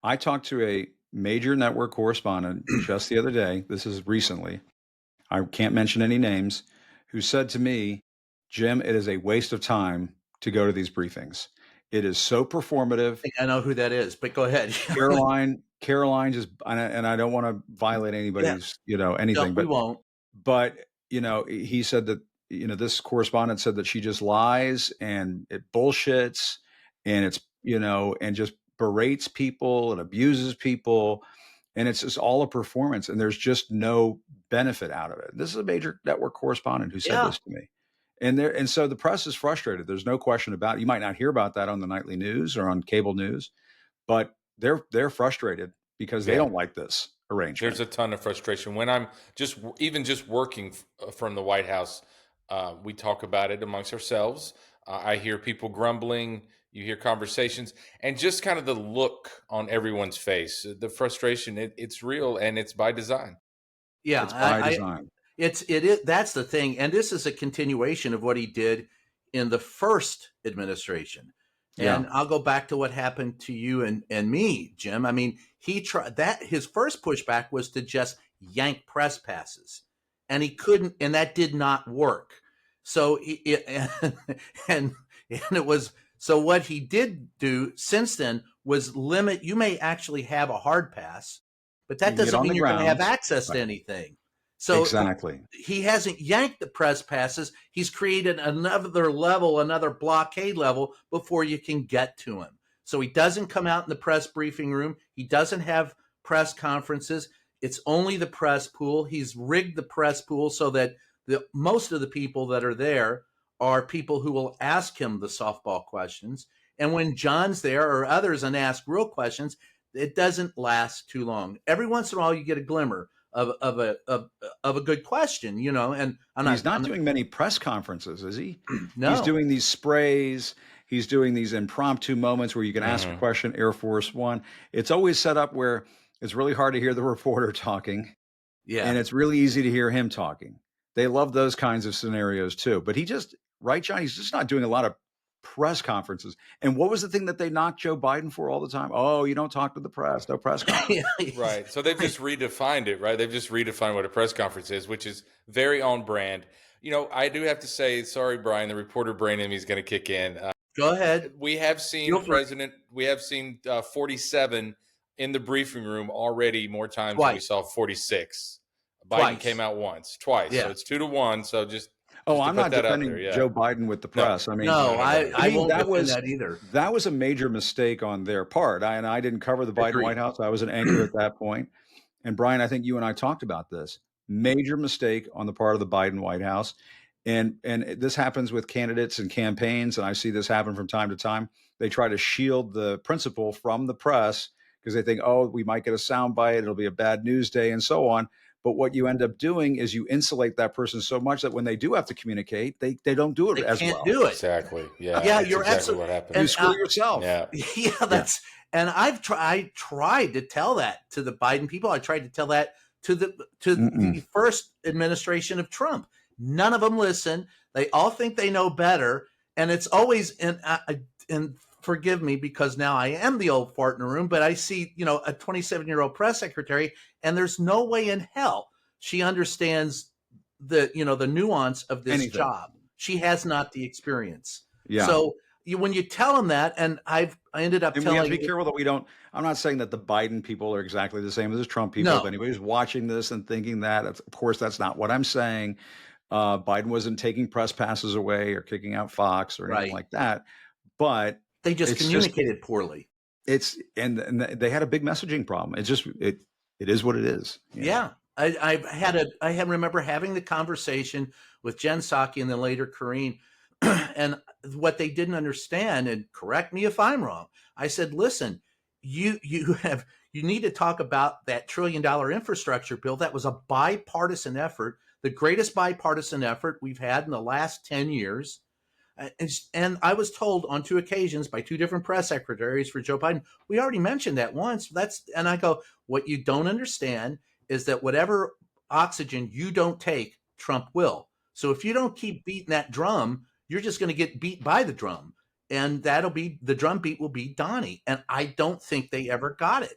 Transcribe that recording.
I talked to a major network correspondent just the other day. This is recently. I can't mention any names, who said to me, Jim, it is a waste of time to go to these briefings. It is so performative. think I know who that is, but go ahead. Caroline just, and I don't want to violate Yeah, anybody's, no, anything, we won't. but, he said that, this correspondent said that she just lies and it bullshits and it's, and just berates people and abuses people. And it's just all a performance and there's just no benefit out of it. This is a major network correspondent who said Yeah, this to me. And so the press is frustrated. There's no question about it. You might not hear about that on the nightly news or on cable news, but they're frustrated because they Yeah. don't like this arrangement. There's a ton of frustration when I'm even just working from the White House. We talk about it amongst ourselves. I hear people grumbling. You hear conversations, and just kind of the look on everyone's face, the frustration. It's real, and it's by design. yeah. It's by design. It is. That's the thing, and this is a continuation of what he did in the first administration. Yeah. And I'll go back to what happened to you and me, Jim. I mean, he tried that. His first pushback was to just yank press passes, and he couldn't, and that did not work. So, and it was so. What he did do since then was limit. You may actually have a hard pass, but You that can get doesn't on the mean you're going to have grounds. access to Right. anything. So Exactly. he hasn't yanked the press passes. He's created another level, another blockade level before you can get to him. So he doesn't come out in the press briefing room. He doesn't have press conferences. It's only the press pool. He's rigged the press pool so that most of the people that are there are people who will ask him the softball questions. And when John's there or others and ask real questions, it doesn't last too long. Every once in a while, you get a glimmer of a good question, and He's not doing many press conferences, is he? He's no, doing these sprays. He's doing these impromptu moments where you can ask a Hmm. question, Air Force One. It's always set up where it's really hard to hear the reporter talking yeah, and it's really easy to hear him talking. They love those kinds of scenarios too. But right, John, he's just not doing a lot of press conferences. And what was the thing that they knocked Joe Biden for all the time? Oh, you don't talk to the press, no press conference. Right. So they've just redefined it, right? They've just redefined what a press conference is, which is very on brand. I do have to say, sorry, Brian, the reporter brain in me is going to kick in. go ahead, We have feel seen free. we have seen 47 in the briefing room already more times than we Twice, saw 46. Biden came twice, out once, twice. So yeah. it's 2-1. So Oh, just to I'm put not that out there. defending Yeah. Joe Biden with the No, press. I mean, no, No, no, no, no. to I me, won't defend that either. that was a major mistake on their part. And I didn't cover the Biden White Agreed. House. I was an anchor at that point. And Brian, I think you and I talked about this major mistake on the part of the Biden White House. And this happens with candidates and campaigns, and I see this happen from time to time. They try to shield the principal from the press because they think, oh, we might get a soundbite, it'll be a bad news day, and so on. But what you end up doing is you insulate that person so much that when they do have to communicate, they don't do it They as can't well. do it. Exactly. Yeah. Yeah, That's you're exactly absolutely. what happened. You And screw yourself. Yeah. yeah, Yeah. and I tried to tell that to the Biden people. I tried to tell that to Mm-mm. the first administration of Trump. None of them listen. They all think they know better, and it's always and forgive me because now I am the old fart in the room, but I see a 27-year-old press secretary, and there's no way in hell she understands the nuance of this Anything. job. She has not the experience. Yeah. So when you tell them that, and I ended up And we have to telling be careful that we don't. I'm not saying that the Biden people are exactly the same as the Trump people. If no, anybody's watching this and thinking that, of course, that's not what I'm saying. Biden wasn't taking press passes away or kicking out Fox or anything right. like that. But They just it's just communicated poorly. and they had a big messaging problem. It is what it is. Yeah. I remember having the conversation with Jen Psaki and then later Karine, and what they didn't understand, and correct me if I'm wrong. I said, listen, you need to talk about that $1 trillion infrastructure bill. That was a bipartisan effort, the greatest bipartisan effort we've had in the last 10 years. And I was told on two occasions by two different press secretaries for Joe Biden, we already mentioned that once. And I go, what you don't understand is that whatever oxygen you don't take, Trump will. So if you don't keep beating that drum, you're just going to get beat by the drum. and that'll be the drum beat will be Donnie. And I don't think they ever got it.